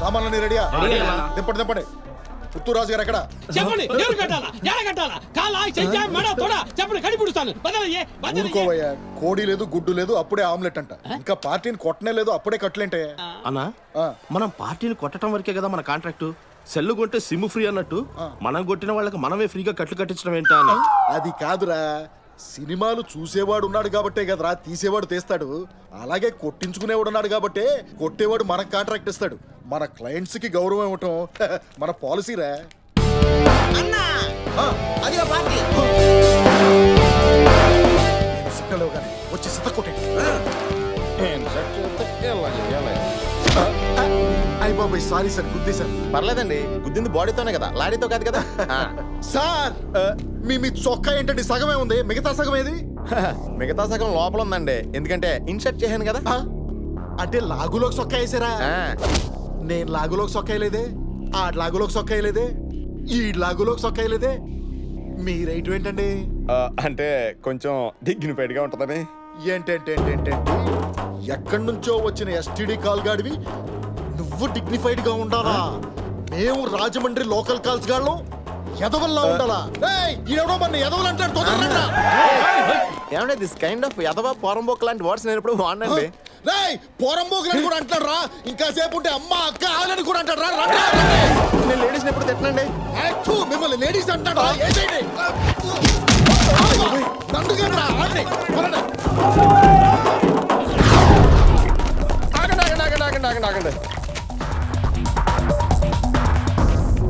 సామాన్లన్నీ రెడీయా? దింపండి దింపండి. పుత్తూరు రాజు గారు ఎక్కడ? చెప్పండి. ఎవరు కట్టాలా? ఎలా కట్టాలా? కాలా చెయ్యా మెడ తోడ చెప్పండి, కడిపుడుస్తాను. ఊరుకోవయ్యా, కోడి లేదు గుడ్డు లేదు అప్పుడే ఆమ్లెట్ అంట. ఇంకా పార్టీని కొట్టనే లేదు అప్పుడే కట్లేంటే. అన్నా మనం పార్టీని కొట్టడం వరకే కదా మన కాంట్రాక్ట్. సెల్లు కొంటే సిమ్ ఫ్రీ అన్నట్టు మనం కొట్టిన వాళ్ళకి మనమే ఫ్రీగా కట్లు కట్టించడం ఏంటా అని. అది కాదురా, సినిమాలు చూసేవాడు ఉన్నాడు కాబట్టే కదరా తీసేవాడు తీస్తాడు. అలాగే కొట్టించుకునేవాడు ఉన్నాడు కాబట్టే కొట్టేవాడు మనకు కాంట్రాక్ట్ ఇస్తాడు. మన క్లయింట్స్ కి గౌరవం ఇవ్వటం మన పాలసీరా. వచ్చి సిత కొట్టే అయ్య బాబాయ్, సారీ సార్, గుద్దేశాను. పర్లేదండి, గుద్దింది బాడీతోనే కదా, లాడీతో కాదు కదా. సార్ మీ చొక్కా ఏంటండి? సగమే ఉంది, మిగతా సగం ఏది? మిగతా సగం లోపల ఉందండి, ఎందుకంటే ఇన్షర్ట్ చేశాను కదా. అంటే లాగులోకి చొక్కా వేసారా? నేను లాగులోకి చొక్కా వేయలేదే, ఆ లాగులోకి చొక్కా వేయలేదే, ఈ లాగులోకి చొక్కా వేయలేదే. మీ రేటు ఏంటండి? అంటే కొంచెం డిగ్నిఫైడ్ గా ఉంటుందని. ఏంటంటే ఎక్కడి నుంచో వచ్చిన ఎస్టీడీ కాల్ గాడివి నువ్వు డిగ్నిఫైడ్ గా ఉండాలా? మేము రాజమండ్రి లోకల్ కాల్స్ గాళ్ళం ఎదవల్లా ఉండాలా? ఏమంటే దిస్ కైండ్ ఆఫ్ ఎదవ పోరంబోక్ లాంటి వర్డ్స్ నేను ఎప్పుడు వాడినండి. పోరంబోకులని కూడా అంటాడు రా. ఇంకా సేపు ఉంటే అమ్మ అక్క ఆలని కూడా అంటాడు రా. నేను లేడీస్ ఎప్పుడు తిట్టనండి. మిమ్మల్ని లేడీస్ అంటాడు.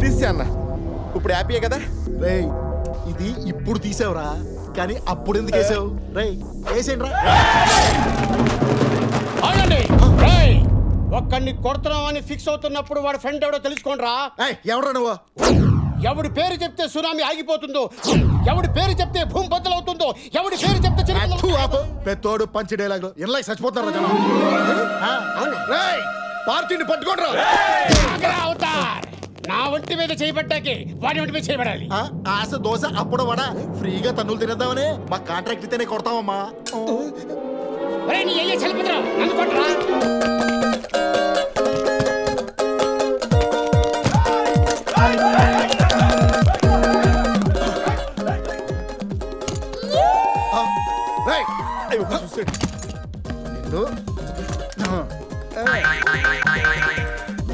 తీసే అన్న, ఇప్పుడు హ్యాపీయే కదా? రే ఇది ఇప్పుడు తీసావురా, కానీ అప్పుడు ఎందుకు వేసావు? రే వేసేయండి రా. ఒక్కడిని కొడుతున్నామని ఫిక్స్ అవుతున్నప్పుడు వాడు ఫ్రెండ్ ఎవడో తెలుసుకోండిరా. ఎవడ్రా నువ్వు? ఎవడి పేరు చెప్తే సునామీ ఆగిపోతుందో, ఎవడి పేరు చెప్తే భూమి బద్దలవుతుందో, ఎవడి పేరు చెప్తే పెద్దోడు పంచి డైలాగ్ ఇలా చచ్చిపోతారా జనం. పార్టీని పట్టుకోండిరా. నా ఒంటి మీద చేయబడ్డాకే వాడి ఒంటి మీద చేయబడాలి. ఆశ దోశ అప్పుడు వడ ఫ్రీగా తన్నులు తినేద్దామని మా కాంట్రాక్ట్ ఇస్తేనే కొడతామమ్మా. నన్ను కొట్టరా.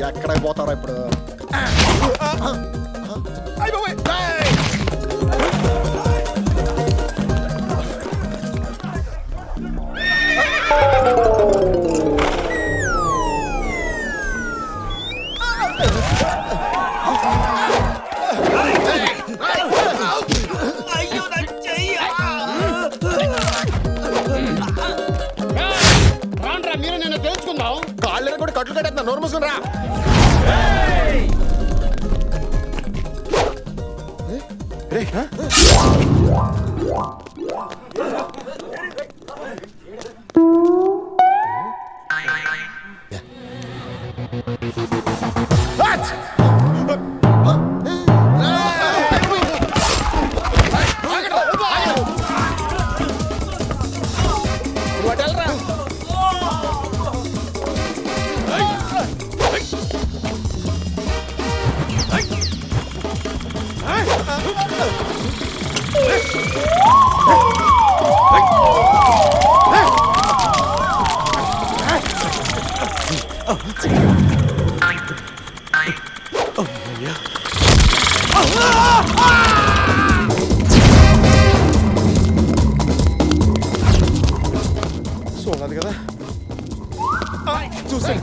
ఎక్కడ పోతారా ఇప్పుడు? రాండ్రా, మీరు నేను తెలుసుకుందాం. కాళ్ళని కూడా కట్లు కట్టేస్తున్నా, నోరు మూసుకుని రా. చూడాలి కదా, చూసాను.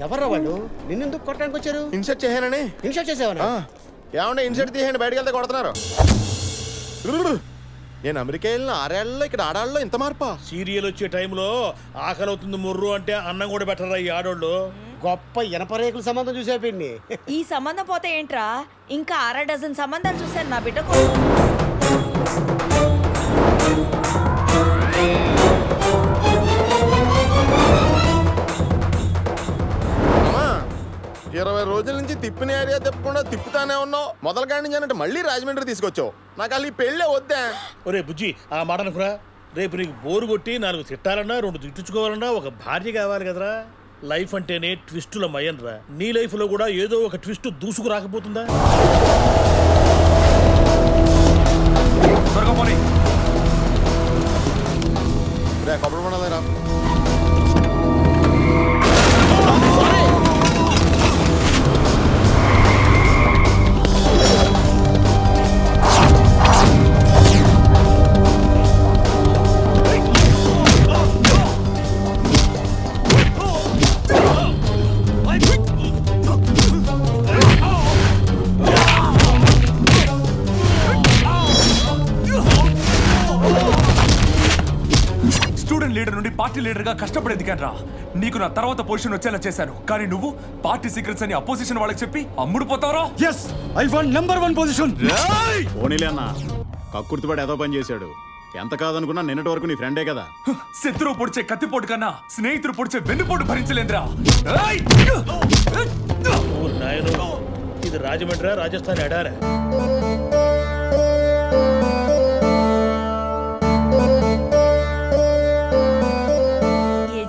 ఎవర్రా వాళ్ళు? నిన్నెందుకు కొట్టడానికి వచ్చారు? ఇన్సర్ట్ చేశానని. ఇన్సర్ట్ చేసావా? ఏమన్నా ఇన్సర్ట్ తీయండి, బయటకు వెళ్తే కొడుతున్నారు. నేను అమెరికా వెళ్ళిన 6 ఏళ్లలో ఇక్కడ ఆడాళ్ళలో ఇంత మార్పా? సీరియల్ వచ్చే టైంలో ఆకలి అవుతుంది ముర్రు అంటే అన్నం కూడా పెట్టరా ఈ ఆడోళ్ళు. గొప్ప ఇనపరేకుల సంబంధం చూసే పిన్ని. ఈ సంబంధం పోతే ఏంట్రా, ఇంకా 6 డజన్ సంబంధాలు చూశాను నా బిడ్డకు. తిప్పిన ఏరియా తిప్పకుండా తిప్పుతానే ఉన్నావు. మొదల కాడి నుంచి అంటే మళ్ళీ రాజమండ్రి తీసుకొచ్చావు. నాకు అసలు ఈ పెళ్ళే వద్దా. ఒరే బుజ్జి ఆ మాట అనుకురా. రేపు నీకు బోరు కొట్టి 4 తిట్టాలన్నా 2 తిట్టించుకోవాలన్నా ఒక భార్య కావాలి కదరా. లైఫ్ అంటేనే ట్విస్టుల మయం రా. నీ లైఫ్ లో కూడా ఏదో ఒక ట్విస్ట్ దూసుకు రాకపోతుందా? కొబ్బరి పండాలేరా? లీడర్ నుండి పార్టీ లీడర్ గా కష్టపడి ఎదిగాను. నీకు నా తర్వాత పొజిషన్ వచ్చేలా చేశాను. కానీ నువ్వు పార్టీ సీక్రెట్స్ అని అపోజిషన్ వాళ్ళకి చెప్పి అమ్ముడు పోతావరా? yes I want number 1 position. ఓనిలే అన్న కక్కుర్తిపడి ఏదో పని చేశాడు. ఎంత కాదనుకున్నా నిన్నటి వరకు నీ ఫ్రెండే కదా. శత్రువు పొడిచే కత్తిపోటు కన్నా స్నేహితుడు పొడిచే వెన్నుపోటు భరించలేదురా. ఇది రాజమండ్రి రాజస్థాన్ ఎడారా?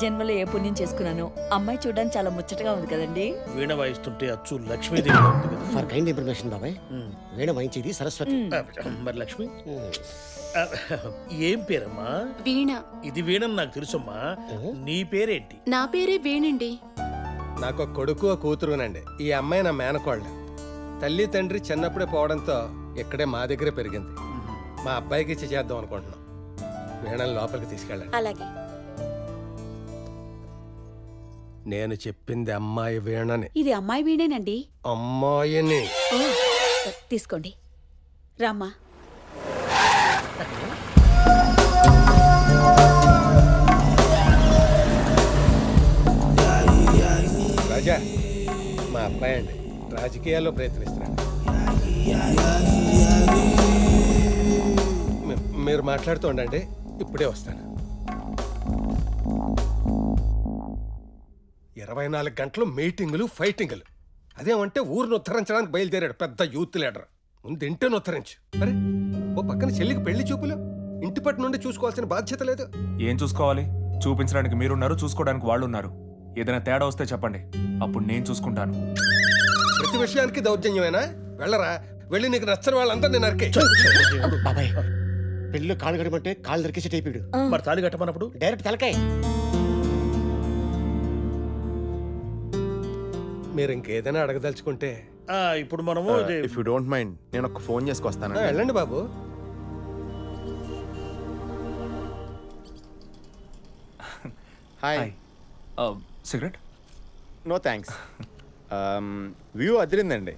జన్మలో ఏ పుణ్యం చేసుకున్నాను. అమ్మాయి చూడడానికి చాలా ముచ్చటగా ఉంది కదండి. వీణ వాయిస్తుంటే అచ్చు లక్ష్మీదేవి ఉంది కదా. ఫర్ కైండ్ ఇన్ఫర్మేషన్ బాబాయ్, వీణ వాయించేది సరస్వతి. మరి లక్ష్మి ఏం పేరమ్మా? వీణ. ఇది వీణని నాకు తెలుసమ్మా. నీ పేరేంటి? నా పేరే వీణండి. నాకు కొడుకు కూతురునండి. ఈ అమ్మాయి నా మేనకోళ్ళ. తల్లి తండ్రి చిన్నప్పుడే పోవడంతో ఇక్కడే మా దగ్గరే పెరిగింది. మా అబ్బాయికి ఇచ్చి చేద్దాం అనుకుంటున్నాం. వీణని లోపలికి తీసుకెళ్ళండి. అలాగే. నేను చెప్పింది అమ్మాయి వీణని. ఇది అమ్మాయి వీణేనండి. అమ్మాయిని తీసుకోండి. రామ్మా. రాజా, మా అబ్బాయి అండి. రాజకీయాల్లో ప్రయత్నిస్తున్నాడు. మీరు మాట్లాడుతూ ఉండండి, ఇప్పుడే వస్తాను. 24 గంటలు మీటింగులు, ఫైటింగులు. అదేమంటే ఊరిని ఉత్తరించడానికి బయలుదేరాడు పెద్ద యూత్ లీడర్. ముందు ఇంటిని ఉత్తరించు. అరే, ఓ పక్కన చెల్లికి పెళ్లి చూపులు. ఇంటి పట్టు నుండి చూసుకోవాల్సిన బాధ్యత లేదు. ఏం చూసుకోవాలి? చూపించడానికి మీరున్నారు, చూసుకోవడానికి వాళ్ళు ఉన్నారు. ఏదైనా తేడా వస్తే చెప్పండి, అప్పుడు నేను చూసుకుంటాను. ప్రతి విషయానికి దౌర్జన్యమేనా? వెళ్ళరా, వెళ్ళి నీకు నచ్చని వాళ్ళందరినీ నరికే. బాబాయ్, పెళ్లిలో కాళ్ళు కట్టమంటే కాళ్ళు నరికేసి టైపిడు. మరి తాళి కట్టమన్నప్పుడు డైరెక్ట్ తలకాయ. మీరు ఇంకేదైనా అడగదలుచుకుంటే ఇప్పుడు మనము ఇఫ్ యూ డోంట్ మైండ్ నేను ఒక ఫోన్ చేసుకొస్తాను. వెళ్ళండి బాబు. Hi. Cigarette? No thanks. View అదిరిందండి.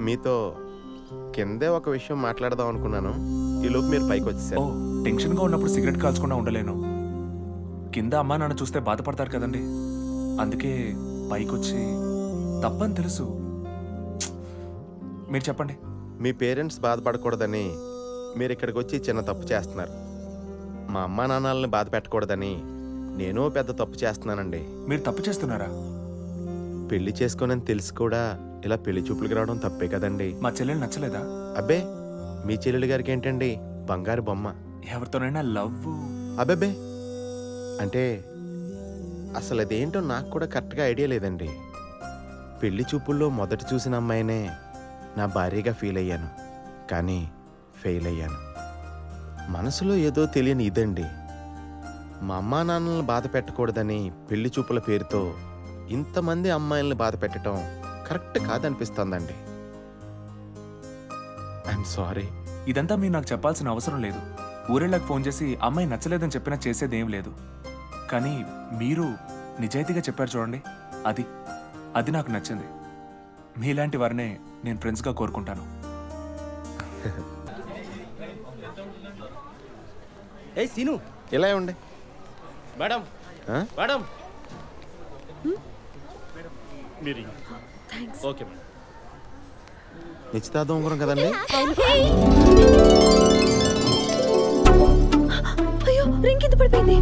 మీతో కిందే ఒక విషయం మాట్లాడదాం అనుకున్నాను. ఈలోపు మీరు పైకి వచ్చేసారు. టెన్షన్గా ఉన్నప్పుడు సిగరెట్ కాల్చకుండా ఉండలేను. కింద అమ్మా నాన్న చూస్తే బాధపడతారు కదండి. అందుకే పైకొచ్చి తప్పని తెలుసు. మీరు చెప్పండి. మీ పేరెంట్స్ బాధపడకూడదని మీరు ఇక్కడికి వచ్చి చిన్న తప్పు చేస్తున్నారు. మా అమ్మా నాన్నల్ని బాధ పెట్టకూడదని నేను పెద్ద తప్పు చేస్తున్నానండి. మీరు తప్పు చేస్తున్నారా? పెళ్లి చేసుకోనని తెలిసి కూడా ఇలా పెళ్లి చూపులకు రావడం తప్పే కదండి. మా చెల్లెలు నచ్చలేదా? అబ్బే, మీ చెల్లెలు గారికి ఏంటండి బంగారు బొమ్మ. ఎవరితోనైనా లవ్? అబ్బే, అంటే అసలు అదేంటో నాకు కూడా కరెక్ట్గా ఐడియా లేదండి. పెళ్లి చూపుల్లో మొదట చూసిన అమ్మాయినే నా భార్యగా ఫీల్ అయ్యాను, కానీ ఫెయిల్ అయ్యాను. మనసులో ఏదో తెలియని ఇదండి. మా అమ్మా నాన్నలను బాధ పెట్టకూడదని పెళ్లి చూపుల పేరుతో ఇంతమంది అమ్మాయిల్ని బాధ పెట్టడం కరెక్ట్ కాదనిపిస్తుందండి. I'm sorry. ఇదంతా మీరు నాకు చెప్పాల్సిన అవసరం లేదు. ఊరేళ్ళకి ఫోన్ చేసి అమ్మాయి నచ్చలేదని చెప్పినా చేసేదేం లేదు. కానీ మీరు నిజాయితీగా చెప్పారు చూడండి, అది నాకు నచ్చింది. మీలాంటి వారినే నేను ఫ్రెండ్స్గా కోరుకుంటాను. ఏ సీను, ఇలా ఉండే మేడం. మేడం మీరు ఓకే మేడం. నిశ్చితార్థం ఉంగరం కదండి. అయ్యో, రింగ్ కింద పడిపోయింది.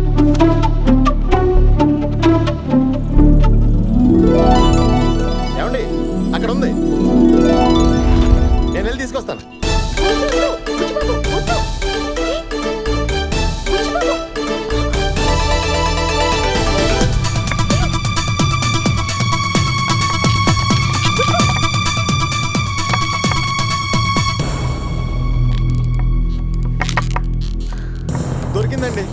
దొరికిందండి.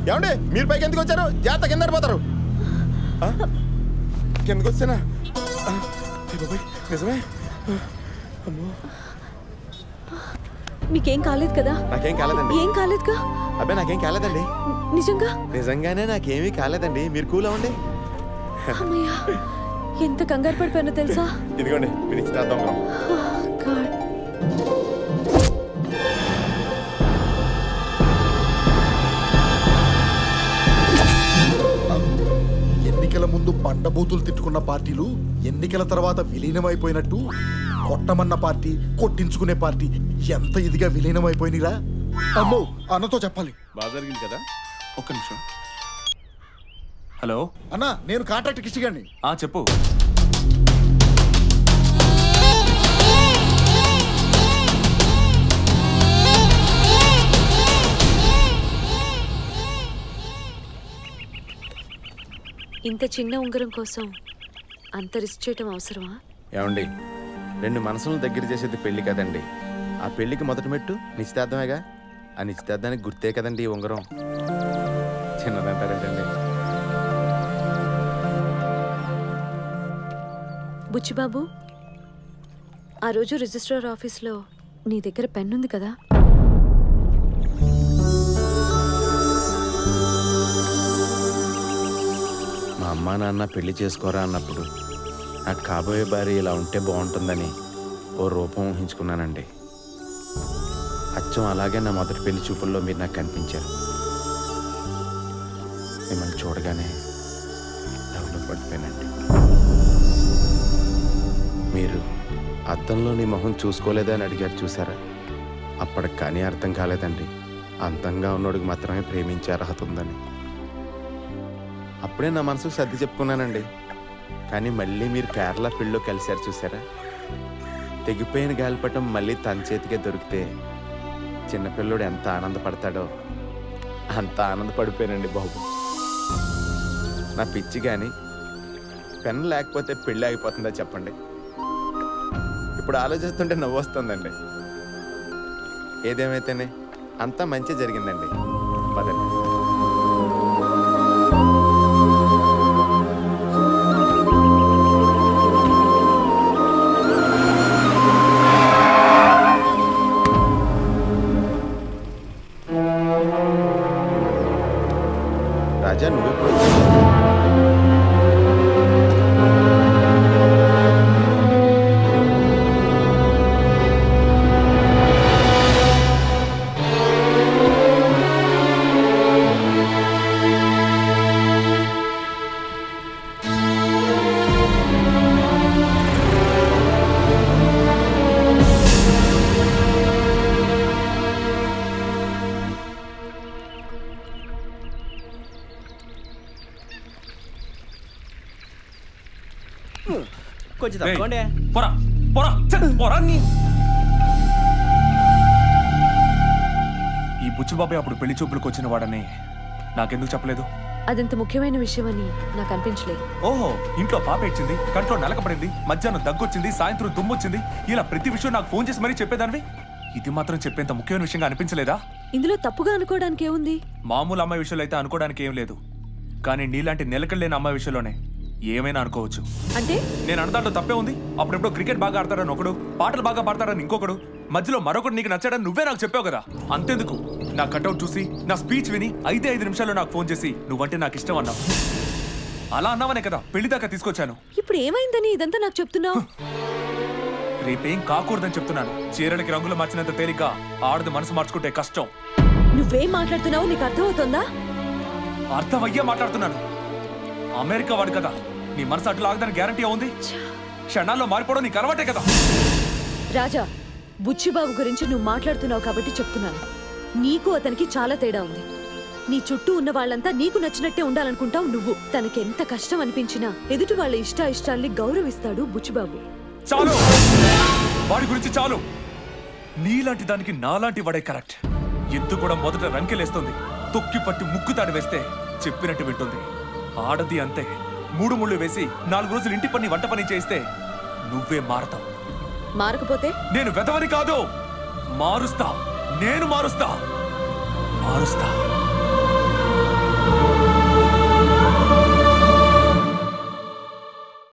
ఏమండి మీరు పైకి ఎందుకు వచ్చారు? జాగ్రత్త కింద పడిపోతారు. కిందకు వచ్చానా? నిజమే. మీకేం కాలేదు కదా? నాకేం కాలేదండి. ఏం కాలేదుగా? అబ్బాయి నాకేం కాలేదండి. నిజంగా? నిజంగానే నాకేమీ కాలేదండి. మీరు కూల్ అవ్వండి. అమ్మయ్యా, ఎంత కంగారు పడిపోయానో తెలుసా? ఇదిగోండి మీరు ఇచ్చేద్దాం. ఎన్నికల ముందు బండబూతులు తిట్టుకున్న పార్టీలు ఎన్నికల తర్వాత విలీనమైపోయినట్టు కొట్టమన్న పార్టీ, కొట్టించుకునే పార్టీ ఎంత ఇదిగా విలీనమైపోయినరా? అమ్మో, అన్నతో చెప్పాలి. బాగా జరిగింది కదా. ఒక్క నిమిషం. హలో అన్నా, నేను కాంట్రాక్ట్ కిష్టిగాన్ని. చెప్పు. ఇంత చిన్న ఉంగరం కోసం అంత రిస్క్ చేయటం అవసరమా? ఏమండి, రెండు మనసులను దగ్గర చేసేది పెళ్లి కదండి. ఆ పెళ్లికి మొదటి మెట్టు నిశ్చితార్థమేగా. ఆ నిశ్చితార్థానికి గుర్తే కదండి ఈ ఉంగరం. చిన్నదంటారేంటండి? బుచ్చిబాబు, ఆ రోజు రిజిస్ట్రార్ ఆఫీస్లో నీ దగ్గర పెన్ ఉంది కదా? మా అమ్మా నాన్న పెళ్లి చేసుకోరా అన్నప్పుడు నాకు కాబోయే భార్య ఇలా ఉంటే బాగుంటుందని ఓ రూపం ఊహించుకున్నానండి. అచ్చం అలాగే నా మొదటి పెళ్లి చూపుల్లో మీరు నాకు కనిపించారు. మిమ్మల్ని చూడగానే లవ్లో పడిపోయానండి. మీరు అద్దంలో నీ మొహం చూసుకోలేదా అని అడిగారు చూసారా? అప్పటికి కానీ అర్థం కాలేదండి అందంగా ఉన్నోడికి మాత్రమే ప్రేమించే అర్హత ఉందని. అప్పుడే నా మనసుకు సర్ది చెప్పుకున్నానండి. కానీ మళ్ళీ మీరు కేరళ పెళ్ళిలో కలిశారు చూసారా? తెగిపోయిన గాలిపటం మళ్ళీ తన చేతికే దొరికితే చిన్నపిల్లడు ఎంత ఆనందపడతాడో అంత ఆనందపడిపోయానండి బాబు. నా పిచ్చి కానీ పెన్ లేకపోతే పెళ్ళి ఆగిపోతుందా చెప్పండి. ఇప్పుడు ఆలోచిస్తుంటే నవ్వు వస్తుందండి. ఏదేమైతేనే అంతా మంచి జరిగిందండి. పదండి. రాజా నువ్వెప్పుడు కొంచెం తప్పండి. పోరా పోరా పోరా. ఈ బుచ్చిబాబాయ్ అప్పుడు పెళ్లి చూపులకు వచ్చిన వాడని నాకెందుకు చెప్పలేదు? అదంత ముఖ్యమైన విషయం అని నాకు అనిపించలేదు. ఓహో, ఇంట్లో పాప ఇచ్చింది, కంట్లో నలకపడింది, మధ్యాహ్నం దగ్గొచ్చింది, సాయంత్రం దుమ్మొచ్చింది, ఇలా ప్రతి విషయం నాకు ఫోన్ చేసి మరీ చెప్పేదానివి. ఇది మాత్రం చెప్పేంత ముఖ్యమైన విషయంగా అనిపించలేదా? ఇందులో తప్పుగా అనుకోవడానికి ఏముంది? మామూలు అమ్మాయి విషయంలో అయితే అనుకోవడానికి ఏం లేదు, కానీ నీలాంటి నిలకడలేని అమ్మాయి విషయంలోనే ఏమైనా అనుకోవచ్చు. అంటే నేను అన్నదాంట్లో తప్పే ఉంది. అప్పుడెప్పుడు క్రికెట్ బాగా ఆడతాడని ఒకడు, పాటలు బాగా పాడతాడని ఇంకొకడు, మధ్యలో మరొకడు నీకు నచ్చాడని నువ్వే నాకు చెప్పావు కదా. అంతెందుకు, నా కట్అవుట్ చూసి నా స్పీచ్ విని 5 నిమిషాల్లో నాకు ఫోన్ చేసి నువ్వంటే నాకు ఇష్టం అన్నావు. అలా అన్నావనే కదా పెళ్లి దాకా తీసుకొచ్చాను. ఇప్పుడు ఏమైందని ఇదంతా నాకు చెప్తున్నావు? రేపేం కాకూడదని చెప్తున్నాను. చీరలకి రంగులు మార్చినంత తేలిక ఆడది మనసు మార్చుకుంటే కష్టం. నువ్వేం మాట్లాడుతున్నావు నీకు అర్థమవుతుందా? అర్థమయ్యే మాట్లాడుతున్నాను. అమెరికా వాడు కదా, నీ మనసు అట్లా ఆగదని గ్యారంటీ ఉంది. క్షణాల్లో మారిపోవడం నీకు అలవాటే కదా. రాజా, బుచ్చిబాబు గురించి నువ్వు మాట్లాడుతున్నావు కాబట్టి చెప్తున్నాను. నీకు అతనికి చాలా తేడా ఉంది. నీ చుట్టూ ఉన్న వాళ్ళంతా నీకు నచ్చినట్టే ఉండాలనుకుంటావు నువ్వు. తనకి ఎంత కష్టం అనిపించినా ఎదుటి వాళ్ళ ఇష్టాల్ని గౌరవిస్తాడు బుచ్చిబాబు. చాలు, వాడి గురించి చాలు. నీలాంటి దానికి నాలాంటి వాడే కరెక్ట్. ఎద్దు కూడా మొదట రంకెలేస్తుంది, తొక్కి పట్టి ముక్కుతాడు వేస్తే చెప్పినట్టు వింటుంది. ఆడది అంతే. 3 ముళ్ళు వేసి 4 రోజులు ఇంటి పని వంట పని చేస్తే నువ్వే మారతావు. మారకపోతే నేను వెధవని కాదు, మారుస్తా. నేను మారుస్తా.